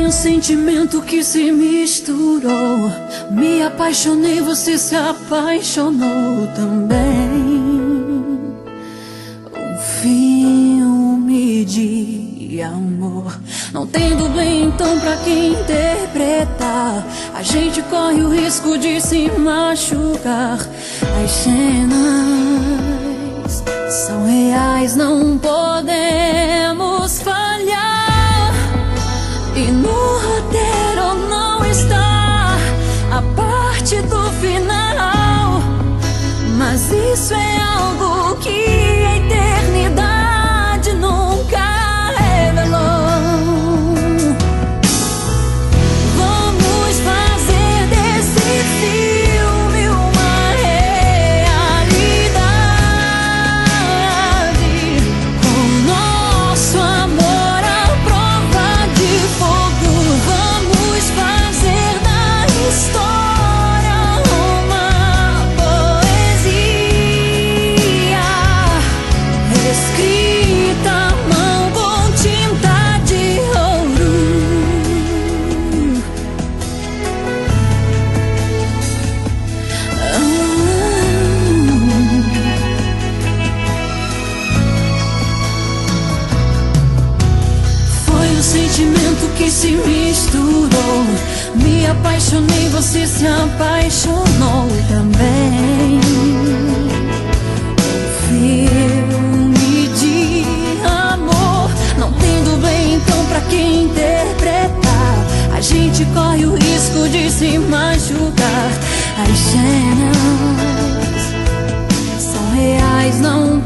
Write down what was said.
Foi um sentimento que se misturou. Me apaixonei, você se apaixonou também. Um filme de amor. Não tendo bem então pra quem interpretar, a gente corre o risco de se machucar. As cenas são reais, não podemos falhar. E no roteiro não está a parte do final, mas isso é algo que a eternidade nunca revelou. Vamos fazer desse filme uma realidade, com nosso amor à prova de fogo. Vamos fazer da história uma poesia, escrita à mão com tinta de ouro. Foi um sentimento que se misturou. Me apaixonei, você se apaixonou também. Filme de amor, não tendo bem então pra quem interpretar, a gente corre o risco de se machucar. As cenas são reais, não